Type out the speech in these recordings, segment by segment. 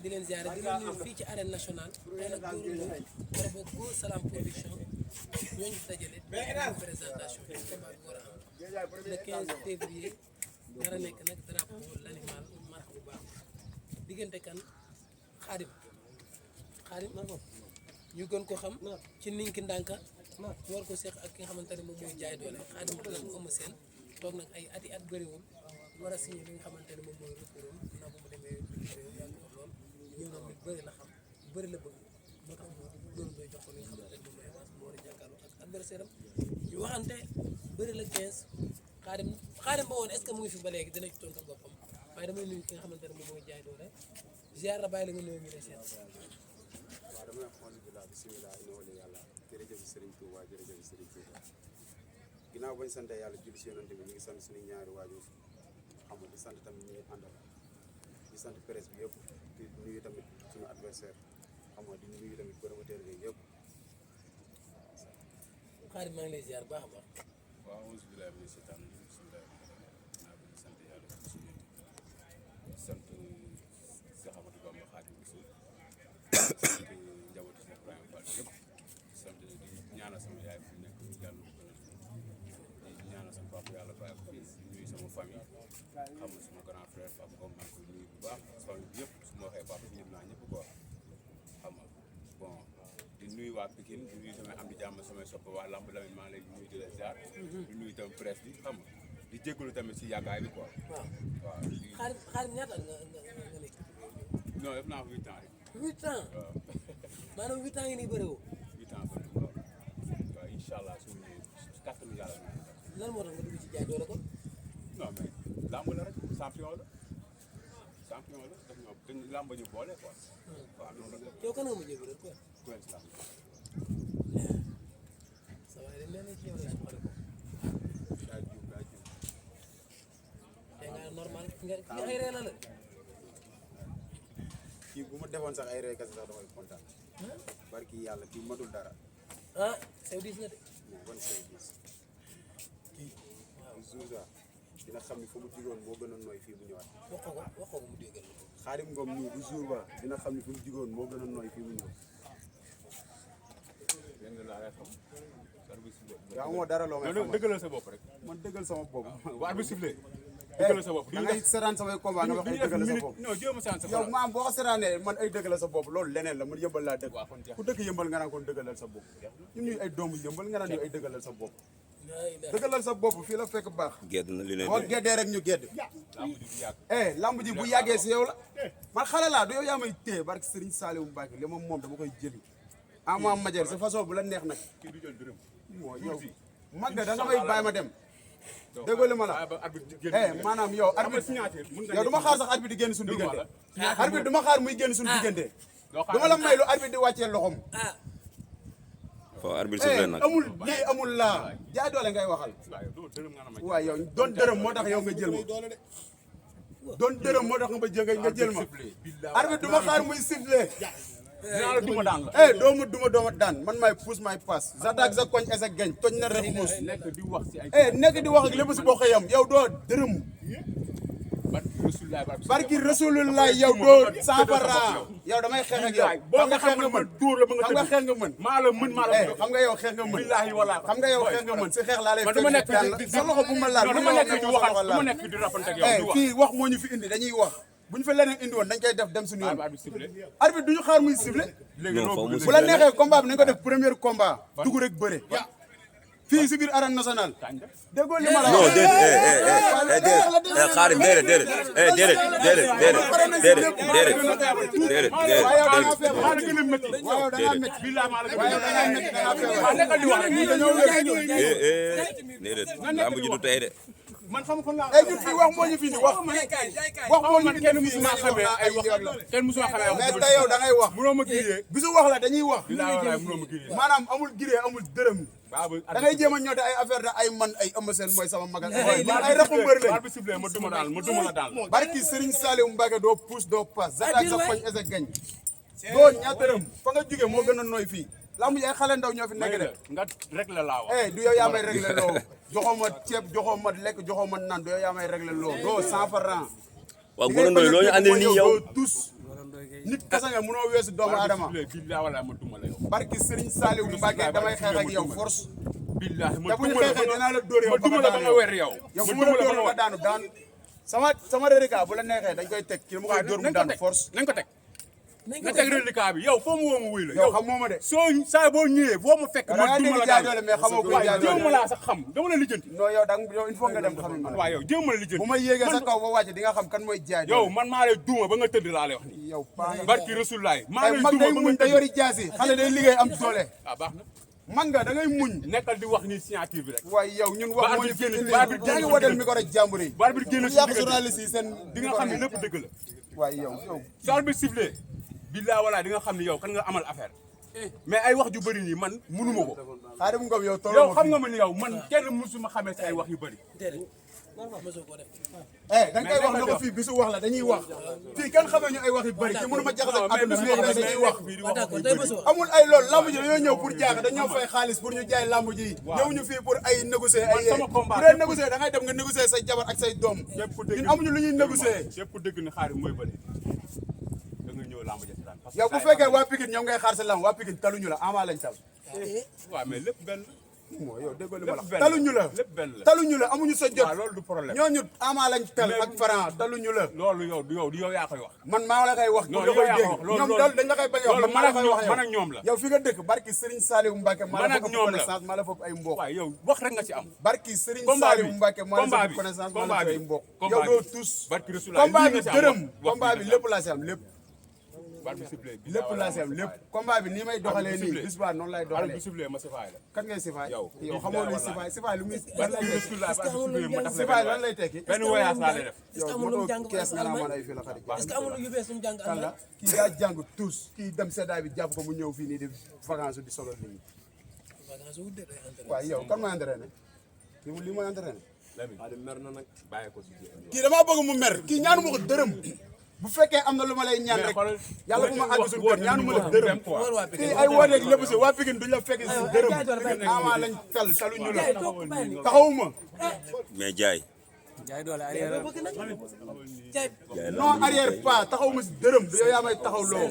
di leen ziare di leen nuyu fii ci arène nationale tey nag góor la wala boog Go Salam production ñooñu fi dajale ñu présentation bi combat bi war a am le 15 février dara nekk nag drapeau l'animal marque bu baax diggante kan Xaadim ñu gën ko xam ci ninki ndànka ñu war ko seeq ak ki nga xamante ne moom mooy jaay doole Xaadim nag Eumeu Sène toog nag ay ati at bëriwul war a signé li nga xamante ne moom mooy recours na bu mu demee yaa ngi wax lool ñëw na nit bëri la xam bëri la bëgg moo tax mu doon doy jox ko li nga xamante ne moom mooy avance mu war a jàkkaarloo ak adversaire am ñu waxante bëri la 15 Xaadim ba woon est-ce que mu ngi fi ba léegi dina ci tontu boppam waaye damay nuyu ki nga xamante ne moom mooy jaay doole ziar la bàyyi la nga nuyoo ñu lay seet. waaw damay wax alhamdulilah bisimilah ina wala yàlla jërëjëf Serigne Touba jërëjëf Serigne Touba ginnaaw bañ sant yàlla julli si yonante bi ñu ngi sant suñu ñaari waajur xam nga di sant tamit ñu ngi àndal di sant presse bi yëpp di nuyu tamit suñu adversaire xam nga di nuyu tamit promoteur bi yëpp. Xaadim maa ngi lay ziar baax a baax. waaw auzu billaahi mina sheytaani rajiim bismillaahi naa bi sant yàlla di suñu di sant Cheikh Amadou Bamba Xaadimu Rasuul sant njabootu Cheikh Ibrahima Fall yëpp di sant di ñaanal sama yaay fi nekk yàlla ko di ñaanal sama papa yàlla bàyyi ko fii di nuyu sama famille xam nga sama grand frère Pape Ngom maa ngi koy nuyu bu baax famille bi yëpp su ma waxee papa ñëpp naa ñëpp quoi xam nga bon di nuyu waa Pikine di nuyu samay am di jàmm samay sopp waa lamb Lamine maa ngi lay nuyu di la ziar di nuyu tamit presse bi xam nga di jégalu tamit si yàggaay bi quoi. waaw Xaadim ñaata nga nekk. non def naa ko 8 ans rek. 8 ans waaw maanaam 8 ans ngi nii bëri woo. 8 ans bëri waaw waaw incha allah suñu kàttanu yàlla lan moo tax nga dugg ci jaay doole kon. non mais lamb la rek champion la daf ñoo dañ lamb ñu boole quoi. waaw loolu la. yow kan nga mujjee bëri quoi. Quench lamb. sa waay de nee na ci yow lay soxale ko. daa juum. te nga normal nga ay ree la la. kii bu ma defoon sax ay reekas sax damay kontaan barki yàlla kii matul dara ah sew diis na de. mais ban say gis kii jour ça dina xam ni fa mu jigoon moo gën a nooy fii bu ñëwaat. wax ko mu déggal la. Xaadim Ngom nii bu jour ba dina xam ni fi mu jigoon moo gën a nooy fii mu ñëw. yéen nga laa xam. yaa amoo dara loo may xamal dëggalal sa bopp rek. man dëggal sama bopp. waa arbitre sifflé. dëggalal sa bopp da ngay seetaan samay combat nga wax ay dëggal sa bopp. non jéem a sant sa yow maam boo ko seetaanee man ay dëggal sa bopp loolu leneen la man yëmbal laa dëgg. ku dëkk yëmbal nga naan kon dëggalal sa bopp. ñun ñuy ay doomu yëmbal nga naan ñu ay dëggalal sa bopp. dëggalal sa bopp fii la fekk baax. gedd na li ne boo geddee rek ñu gedd. lamb ji bu yàggee si yow la. man xale laa du yow yaa may téye barke Serigne Saliou Mbacke li moom dama koy jëli. ama majer sa façon bu la neex nag. kii du jël dërëm. moo yow mag da nga may bàyyi ma dem. déggoo li ma la maanaam yow arbitre yow du ma xaar sax arbitre di génn suñu diggante. arbitre du ma xaar muy génn suñu diggante. du ma la may lu arbitre di wàccee loxom. foo arbitre sifflé nag amul lii amul laa jaay doole ngay waxal. waaw yow doon dërëm moo tax yow nga jël ma. doon dërëm moo tax nga jël ma. arbitre du ma xaar muy sifflé. dinaa la duma daan la. dooma daan man maay puus maay paas. zadak sa koñ esa geñ toñ na rek muus. nekk di wax si ay. nekk di wax ak lépp si bokk yam yow doo dërëm. barki rasulullah yow doo 100%. yow damay xeex ak yow. boo nga xam nga mën dóor la ba nga xam nga xeex nga mën. maa la mën maa la mën. xam nga yow xeex nga mën. billaahi wala xam nga yow xeex nga mën si xeex laa lay man dama nekk fekk sa loxo bu ma laal dama nekk di waxal dama nekk di rafante ak yow di wax. kii wax moo ñu fi indi dañuy wax bu ñu fa leneen indi woon dañ koy def dem suñu yoon. arbitre du ñu xaar muy sifflé. bu la neexee combat bi nañ ko def premier combat. dugg rek bëre. fii si biir arène nationale. déggoo li ma la non wax. déedéet Xaadim déedéet waaye yow da ngaa feebar. waaye yow da ngaa métti. waaye yow da ngaa métti da ngaa feebar. déedéet lamb ji du tey de man xam ko la ñun fii wax moo ñu fi indi wax. wax moo ñu fi kenn indi musuma xamee ay wax kenn musuma xamee ay wax. mais tey yow da ngay wax. mënoo ma giree. bisu wax la dañuy wax. mënoo ma giree. maanaam amul giree amul dërëm. da ngay jéem a ñoote ay affaire da ay man ay Eumeu Sène mooy sama magal. ay rakku mbër lañ. arbitre sifflé ma duma daal ma duma la daal. barki Serigne Saliou Mbacke doo pousse doo passe. zatak sa poñ ese gañ. doo ñaar dërëm fa nga jóge moo gën a nooy fii. lamb ji ay xale ndaw ñoo fi nekk de. nga réglé laa wax. du yow yaa may réglé loo. joxoo ma ceeb joxoo ma lekk joxoo ma naan du yow yaa may réglé loo doo 100%. waaw Gora Ndoye loo ñu andil nii yow tous nit kese nga mënoo weesu doomu aadama billahi wala ma duma la yow barki Serigne Saliou Mbacké damay xeex ak yow force billahi te bu ñu xeexee dinaa la dóor yow ma duma la ba nga wer yow yow bu ma la dóor nga daanu sama reliquat bu la neexee dañ koy teg kii dama koy dóor mu daanu force nañ ko teg nga teg reliquat bi yow foo mu woo ma wuy la yow xam moo ma de soo saa boo ñëwee foo ma fekk ma duma la jaay doole mais xamoo ko jaay doole jéem ma laa sax xam dama la lijjanti non yow yow il faut nga dem xam man waaw yow jéem ma la lijjanti bu ma yéegee sa kaw ba wàcc di nga xam kan mooy jaay yow man maa lay duma ba nga tëdd laa lay wax ni yow paa barki rasulaay maa lay mag duma day ba muñ nga te yori jaasi xale day liggéey am doole ah baax na man nga da ngay muñ nekkal di wax ni signature bi rek waaye yow ñun wax moo ñu fi baar bi yaa ngi wadal micro rek jàmbur yi baar bi génn yàq journaliste yi seen di nga xam ne lépp dëgg la waaye yow sal bi sifflé billaa wala di nga xam ne yow kan nga amal affaire mais ay wax ju bëri nii man mënuma ko Khadim Ngom yow tolloo yow xam nga ma ni yow man kenn musuma xamee si ay wax yu bëri dañ koy wax ne ko fii bisu wax la dañuy wax fii kenn xamee ñu ay wax yu bëri ci mënuma jaxase ak àdduna léegi dañuy wax amul ay loolu lamb ji dañoo ñëw pour jaax dañoo fay xaalis pour ñu jaay lamb ji ñëw ñu fii pour ay négocier ay bu dee négocier da ngay dem nga négocier say jabar ak say doom ñun amuñu lu ñuy négocier yëpp dëgg ni Khadim mooy bëri da nga ñëw lamb ja daan yow bu fekkee waa Pikine ñoom ngay xaar sa lamb waa Pikine taluñu la Ama lañ tal waaw mais lépp benn mooy yow déggoo li ma la lépp benn taluñu la lépp benn la taluñu la amuñu sa jot waaw loolu du problème ñooñu Ama lañ tal ak Franc taluñu la loolu yow yaa koy wax man maa la koy wax non la koy yow yaa dégg ko wax ñoom dañ la koy bañ a wax loolu man la koy wax man ak ñoom la yow fi nga dëkk barki Serigne Saliou Mbacké maa la man ak fop ñoom la connaissance maa la fop ay mbokk waaw yow wax rek nga ci am barki Serigne combat bi Saliou Mbacké maa la combat fop bi connaissance maa la combat fop ay bi mbokk combat yow doo bi tous barki Rasulaay combat bi lii nga ci am dërëm wax combat bi lii nga ci lépp laa si am lépp bar bi sifflé bi lépp laa si am lépp combat bi nii may doxalee nii bis ba noonu lay bar bi doxalee sifflé ma sifaay la kan ngay sifaay yow yow xamoo luy sifaay sifaay lu muy lan lay tekki Rasulaay bar bi sifflé ma def sifaay lan lay tekki benn voyage laa lay def yow moto kees nga naa man ay fii la xarit est-ce que amul yu bees yu mu jàng kan la kii daa jàng tous kii dem seddaay bi jàpp ko mu ñëw fii nii di vacance di solo nit ñi waaye yow kan mooy entraîné lii mooy entraîné Lamine mer na nag bàyyi ko si kii damaa bëgg mu mer kii ñaanu ma ko dërëm bu fekkee am na lu ma lay ñaan rek yàlla bu ma àgg suñu kër ñaanu ma la dërëm fii ay wooteeg lépp si waa Pikine duñ la fekk si dërëm Ama lañ taluñu la taxawuma mais jaay non arrière pas taxawuma si dërëm du yow yaa may taxaw loo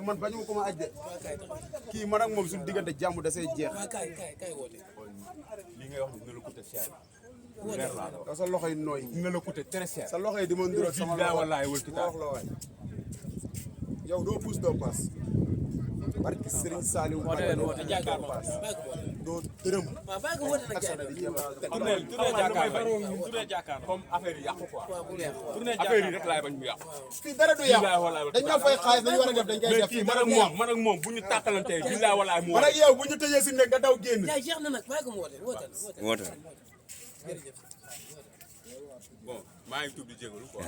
man bañu ma ko ma aj de kii man ak moom suñu diggante jàmm da say jeex li ngay wax ni dina la coûter cher leer laa la wax yow sa loxo yi nooy dina la coûter très cher sa loxo yi di ma nduroog sama billahi loxo wallahi wal ma kitaab wax la waay yow doo puus doo paas barki Serigne Saliou Mbacké doo paas doo dërëm tourné jàkkaar comme affaire yi yàqu quoi affaire yi rek laay bañ mu yàqu fii dara du yàqu dañ ñoo fay xaalis dañu war a def dañ koy mais def kii man ak moom bu ñu tàkkalantee billahi wallahi mu man ak yow bu ñu tëjee si nekk nga daw génn jaay jeex na nag bàyyi ko mu woote woote bon maa ngi tuub di jégalu quoi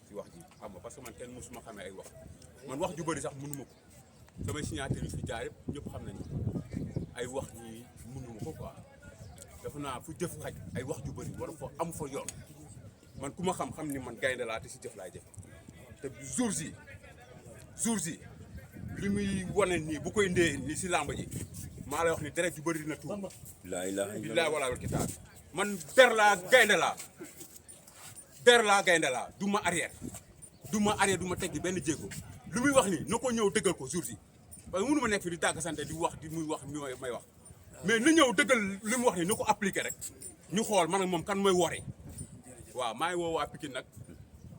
ci wax ji xam nga parce que man kenn musuma xamee ay wax man wax ju bëri sax mënuma ko samay signature yi fi jaar yëpp ñëpp xam nañu ay wax ñi mënuma ko quoi dafa naa fu jëf xaj ay wax ju bëri war fa am fa yoon man ku ma xam ni man gaynde laa te si jëf laay jëf te jours yi li muy wane nii bu koy ndee ni si làmb ji maa lay wax ni deret ju bëri dina tuur laa ilaaha billahi illallaah wala wal kitaab man der laa gaynde laa du ma arrière du ma teggi benn jéego lu muy wax nii na ko ñëw dëggal ko jours yi parce que mënu ma nekk fi di tàgg sante di wax di muy wax mi may wax mais na ñëw dëggal li mu wax nii na ko appliqué rek ñu xool man ak moom kan mooy wori waaw maa ngi woo waa Pikine nag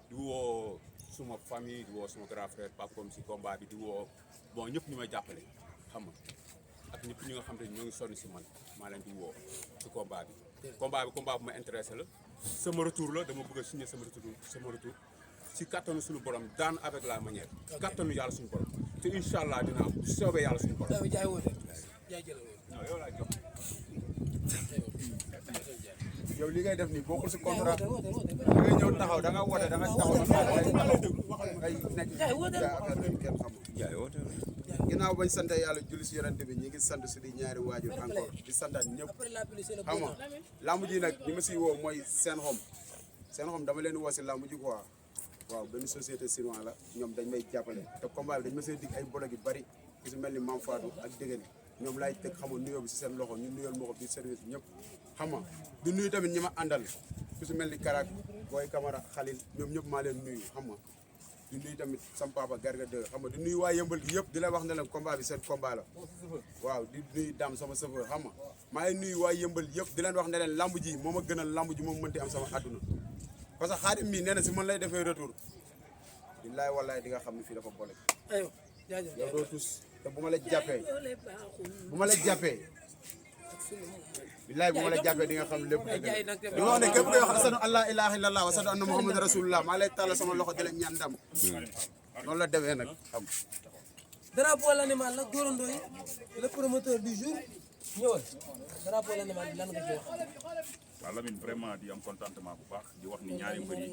di woo suma famille di woo suma grand frère Pape comme si combat bi di woo bon ñëpp ñu may jàppale xam nga ak ñëpp ñi nga xam te ñoo ngi sonn si man maa leen di woo ci combat bi combat bu ma intéressé la sama retour la dama bëgg a signer sama retour ci kattanu suñu borom daan avec la manière ci kattanu yàlla suñu borom te incha allah dina am bu soobee yàlla suñu borom. jaay woote jaay jël non yow laa jox. yow li ngay def nii bokkul si contrat da ngay ñëw taxaw da nga woote da nga taxaw ngay nekk jaay affaire yi kenn xamul jaay woote ginnaaw bañ sant yàlla julli si yonent bi ñi ngi sant suñu ñaari waajur encore di santaat ñëpp xam nga lamb ji nag ñi ma siy woo mooy seen xom dama leen woo si lamb ji quoi waaw benn société chinois la ñoom dañ may jàppale te combat bi dañ ma see dig ay bolog yu bari ku si mel ni Mame Fatou ak Dégéni ñoom laay teg xam nga nuyoo bi si seen loxo ñu nuyal ma ko biir service ñëpp xam nga du nuyu tamit ñi ma àndal ku si mel ni Karak Boy Camara Khalil ñoom ñëpp maa leen nuyu xam nga di nuyu tamit sam papa Garga 2 xam nga di nuyu waa yëmbal gi yëpp di la wax ne leen combat bi seen combat la waaw di nuyu Dame sama chauffeur xam nga maa ngi nuyu waa yëmbal yëpp di leen wax ne leen lamb ji moo ma gënal lamb ji moom mënti am sama àdduna parce que Khadim mii nee na si man lay defee retour billaay wallaay di nga xam ne fii dafa boole aywa jaajëf yow doo tus te bu ma la jàppee billaay bu ma la jàppee di nga xam lépp dëgg di wax ne képp koy wax asadu an laa ilaaha illallah wa asadu anna muhammad rasulullah maa lay tàllal sama loxo di la ñaan ndam noonu la demee nag xam drapeau l'animal nag góorandoo yi le promoteur du jour ñëwal drapeau l'animal bi lan nga ci wax waaw Lamine vraiment di am contentement bu baax di wax ni ñaari mbër yi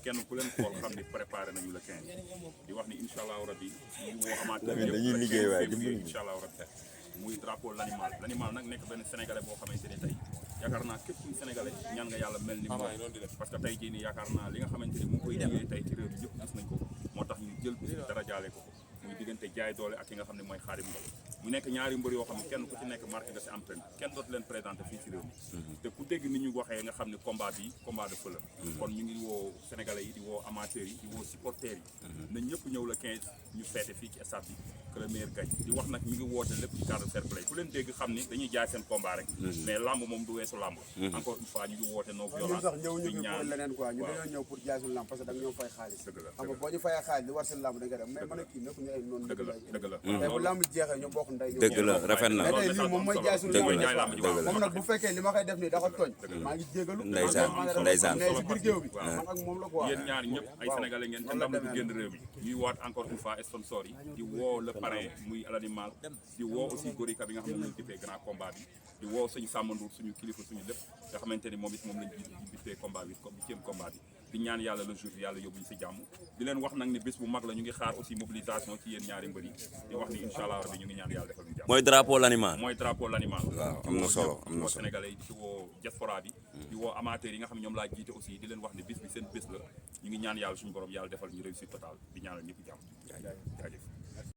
kenn ku leen xool xam ni préparé nañu le 15 di wax ni incha allahu rabi ñu woo amateur dañuy liggéey waaye dimbali incha allahu rabi muy drapeau l'animal nag nekk benn sénégalais boo xamante ne tey yaakaar naa képp kuy sénégalais ñaan nga yàlla mel ni moom parce que tey jii nii yaakaar naa li nga xamante ni mu ngi koy liggéey tey ci réew mi yëpp gis nañ ko moo tax ñu jël bis dara jaale ko muy diggante jaay doole ak ki nga xam ne mooy Khadim Mbow mu nekk ñaari mbër yoo xam ne kenn ku ci nekk marqué nga si empreinte kenn dootu leen présenté fii ci réew mi te ku dégg ni ñu waxee nga xam ne combat bi combat de feu la kon ñu ngi woo sénégalais yi di woo amateurs yi di woo supporters yi nañ ñëpp ñëw le 15 ñu feete fii ci stade bi que le meilleur gagne di wax nag ñu ngi woote lépp ci cadre fair play ku leen dégg xam ni dañuy jaay seen combat rek mais lamb moom du weesu lamb encore une fois ñu ngi woote non ñun violence sax ñëw ñu di fi pour ñaan leneen quoi ñu dañoo ñëw pour jaay suñu lamb parce que da nga ñoo fay xaalis dëgg la xam nga boo ñu fayee xaalis li war seen lamb dañ ko def mais mën a kii nekk ñu ay noonu dëgg la tey bu lamb jeexee ñu bokk ndey dëgg la rafet na mais tey lii moom mooy jaay suñu dëgg lamb la lamb ji waaw moom nag bu fekkee li ma koy def nii dafa tooñ maa ngi jégalu ndeysaan mais si biir géew bi man ak moom la quoi yéen ñaar ñëpp ay sénégalais ngeen te ndam du génn réew mi ñuy waat encore une fois sponsor yi di woo le parrain muy l'animal di woo aussi Gorika bi nga xam ne moom lañ dippee grand combat bi di woo suñu sàmmandour suñu kilifa suñu lépp nga xamante ni moom it moom lañ dippee combat bi comme 8e combat bi di ñaan yàlla le jour yàlla yóbbuñ si jàmm di leen wax nag ni bés bu mag la ñu ngi xaar aussi mobilisation ci yéen ñaari mbër yi di wax ni incha allah rabbi ñu ngi ñaan yàlla defal ñu jàmm mooy drapeau l'animal mooy drapeau l'animal waaw am na solo am di na woo solo sénégalais yi di woo diaspora bi di woo amateurs yi nga xam ne ñoom laa jiite aussi di leen wax ne bés bi seen bés la ñu ngi ñaan yàlla suñu borom yàlla defal ñu réussite totale di ñaanal ñëpp jàmm jaajëf